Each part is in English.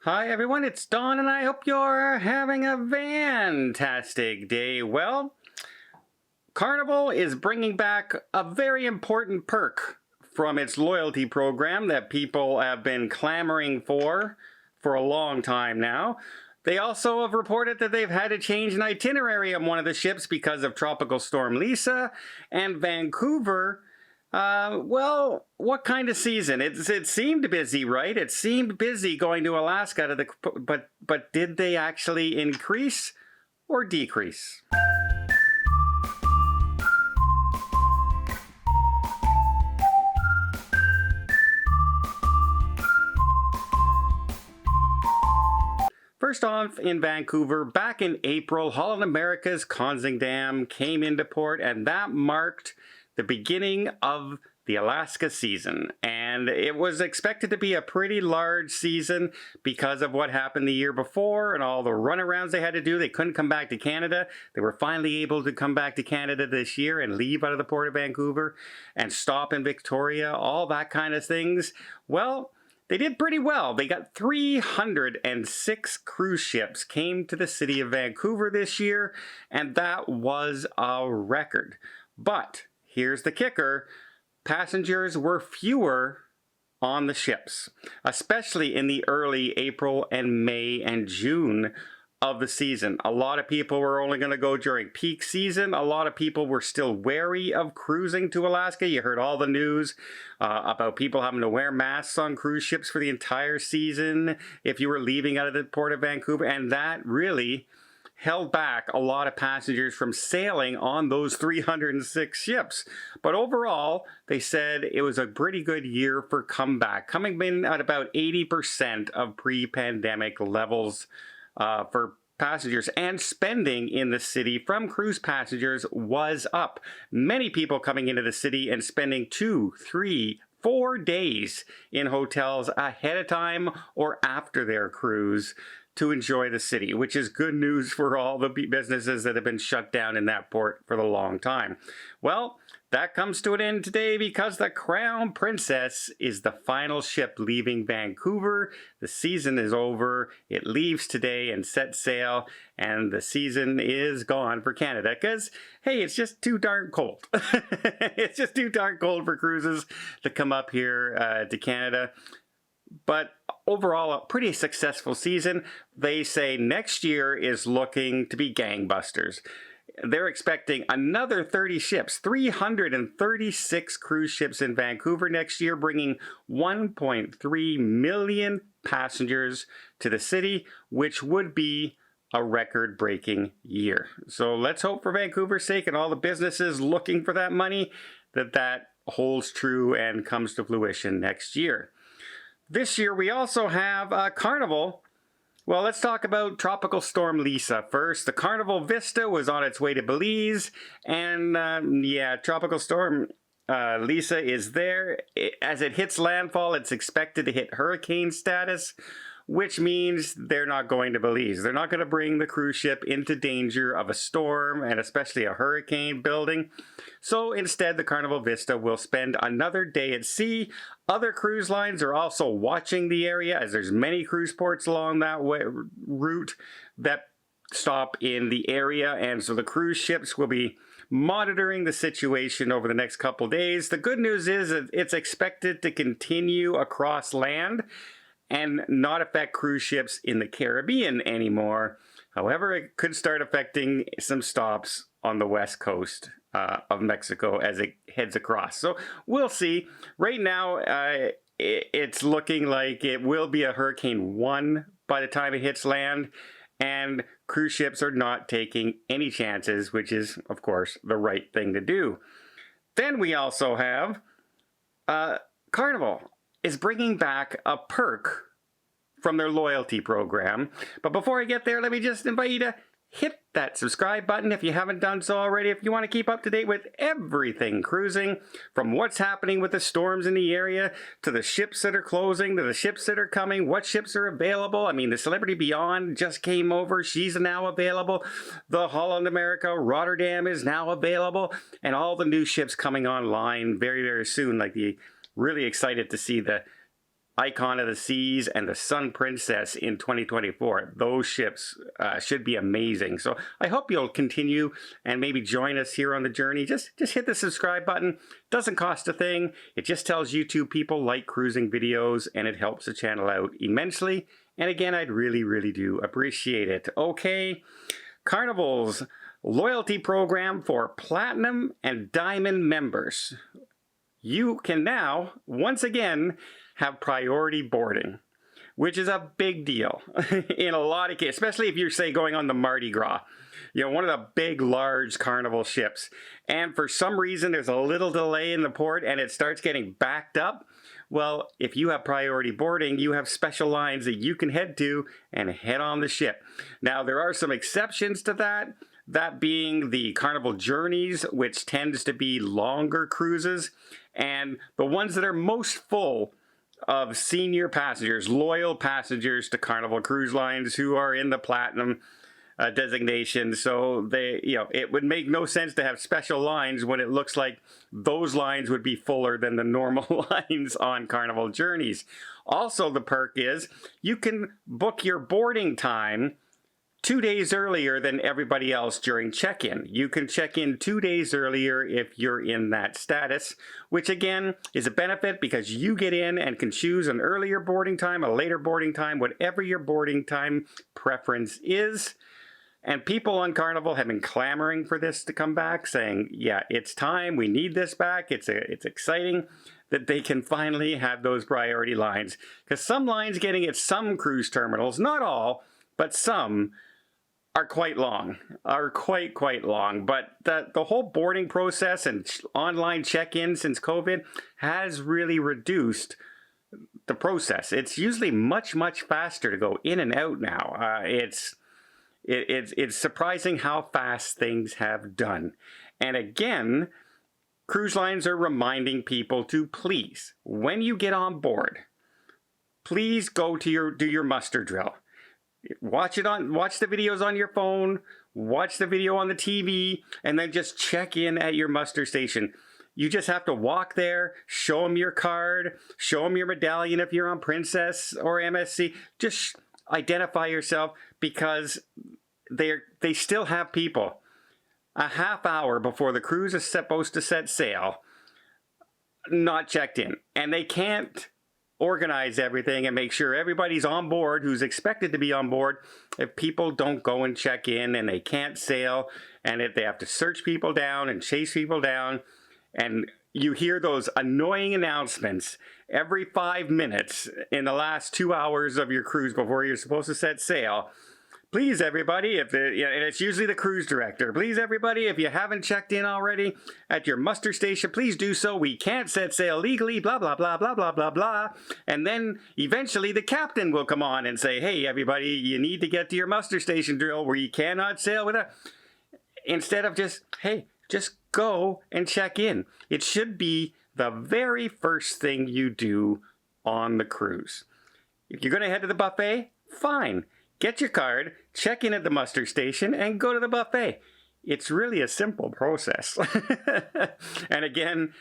Hi everyone, it's Don and I hope you're having a fantastic day. Well, Carnival is bringing back a very important perk from its loyalty program that people have been clamoring for a long time now. They also have reported that they've had to change an itinerary on one of the ships because of Tropical Storm Lisa, and Vancouver, well, what kind of season? It seemed busy, right? It seemed busy going to Alaska but did they actually increase or decrease? First off, in Vancouver, back in April, Holland America's Dam came into port, and that marked the beginning of the Alaska season. And it was expected to be a pretty large season because of what happened the year before and all the runarounds they had to do. They couldn't come back to Canada. They were finally able to come back to Canada this year and leave out of the port of Vancouver and stop in Victoria, all that kind of things. Well, they did pretty well. They got 306 cruise ships came to the city of Vancouver this year, and that was a record. But here's the kicker. Passengers were fewer on the ships, especially in the early April and May and June of the season. A lot of people were only going to go during peak season. A lot of people were still wary of cruising to Alaska. You heard all the news about people having to wear masks on cruise ships for the entire season if you were leaving out of the port of Vancouver, and that really held back a lot of passengers from sailing on those 306 ships. But overall, they said it was a pretty good year for comeback, coming in at about 80% of pre-pandemic levels for passengers, and spending in the city from cruise passengers was up. Many people coming into the city and spending 2, 3, 4 days in hotels ahead of time or after their cruise to enjoy the city, which is good news for all the businesses that have been shut down in that port for a long time. Well, that comes to an end today because the Crown Princess is the final ship leaving Vancouver. The season is over. It leaves today and sets sail, and the season is gone for Canada because, hey, it's just too darn cold. It's just too darn cold for cruises to come up here to Canada. But overall, a pretty successful season. They say next year is looking to be gangbusters. They're expecting another 30 ships, 336 cruise ships in Vancouver next year, bringing 1.3 million passengers to the city, which would be a record-breaking year. So let's hope for Vancouver's sake and all the businesses looking for that money that holds true and comes to fruition next year. This year we also have Carnival. Well, let's talk about Tropical Storm Lisa first. The Carnival Vista was on its way to Belize, and yeah, Tropical Storm Lisa is there. As it hits landfall, it's expected to hit hurricane status, which means they're not going to Belize. They're not going to bring the cruise ship into danger of a storm, and especially a hurricane building. So instead, the Carnival Vista will spend another day at sea. Other cruise lines are also watching the area, as there's many cruise ports along that route that stop in the area, and so the cruise ships will be monitoring the situation over the next couple days. The good news is that it's expected to continue across land and not affect cruise ships in the Caribbean anymore. However, it could start affecting some stops on the west coast of Mexico as it heads across. So we'll see. Right now, it's looking like it will be a Hurricane 1 by the time it hits land, and cruise ships are not taking any chances, which is, of course, the right thing to do. Then we also have Carnival is bringing back a perk from their loyalty program. But before I get there, let me just invite you to hit that subscribe button if you haven't done so already. If you want to keep up to date with everything cruising, from what's happening with the storms in the area, to the ships that are closing, to the ships that are coming, what ships are available. I mean, the Celebrity Beyond just came over. She's now available. The Holland America Rotterdam is now available. And all the new ships coming online very, very soon. Like really excited to see the Icon of the Seas and the Sun Princess in 2024. Those ships should be amazing. So I hope you'll continue and maybe join us here on the journey. Just hit the subscribe button. Doesn't cost a thing. It just tells YouTube people like cruising videos, and it helps the channel out immensely. And again, I'd really do appreciate it. Okay, Carnival's loyalty program for Platinum and Diamond members. You can now, once again, have priority boarding, which is a big deal in a lot of cases, especially if you're, say, going on the Mardi Gras, you know, one of the big, large Carnival ships. And for some reason, there's a little delay in the port and it starts getting backed up. Well, if you have priority boarding, you have special lines that you can head to and head on the ship. Now, there are some exceptions to that. That being the Carnival Journeys, which tends to be longer cruises, and the ones that are most full of senior passengers, loyal passengers to Carnival Cruise Lines who are in the Platinum designation. So they, you know, it would make no sense to have special lines when it looks like those lines would be fuller than the normal lines on Carnival Journeys. Also, the perk is you can book your boarding time 2 days earlier than everybody else during check-in. You can check in 2 days earlier if you're in that status, which again is a benefit because you get in and can choose an earlier boarding time, a later boarding time, whatever your boarding time preference is. And people on Carnival have been clamoring for this to come back, saying, yeah, it's time, we need this back. It's exciting that they can finally have those priority lines. Because some lines getting at some cruise terminals, not all, but some, are quite long, quite long. But the whole boarding process and online check-in since COVID has really reduced the process. It's usually much faster to go in and out now. It's surprising how fast things have done. And again, cruise lines are reminding people to please, when you get on board, please go to do your muster drill. Watch the videos on your phone, watch the video on the TV, and then just check in at your muster station. You just have to walk there, show them your card, show them your medallion if you're on Princess or MSC. Just identify yourself, because they still have people a half hour before the cruise is supposed to set sail not checked in, and they can't organize everything and make sure everybody's on board who's expected to be on board if people don't go and check in, and they can't sail, and if they have to search people down and chase people down. And you hear those annoying announcements every 5 minutes in the last 2 hours of your cruise before you're supposed to set sail. Please, everybody, and it's usually the cruise director. Please, everybody, if you haven't checked in already at your muster station, please do so. We can't set sail legally, blah, blah, blah, blah, blah, blah, blah. And then eventually the captain will come on and say, hey, everybody, you need to get to your muster station drill where you cannot sail without. Instead of just, hey, just go and check in. It should be the very first thing you do on the cruise. If you're going to head to the buffet, fine. Get your card, check in at the muster station, and go to the buffet. It's really a simple process. And again,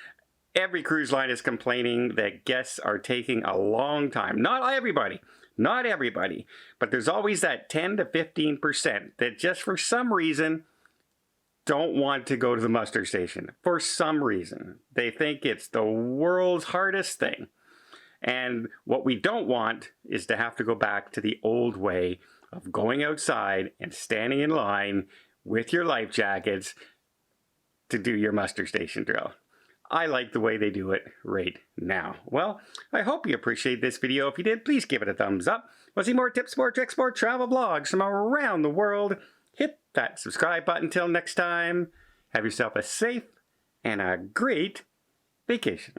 every cruise line is complaining that guests are taking a long time. Not everybody, but there's always that 10 to 15% that just for some reason don't want to go to the muster station. For some reason. They think it's the world's hardest thing. And what we don't want is to have to go back to the old way of going outside and standing in line with your life jackets to do your muster station drill. I like the way they do it right now. Well, I hope you appreciate this video. If you did, please give it a thumbs up. Want to see more tips, more tricks, more travel vlogs from around the world? Hit that subscribe button. Until next time, have yourself a safe and a great vacation.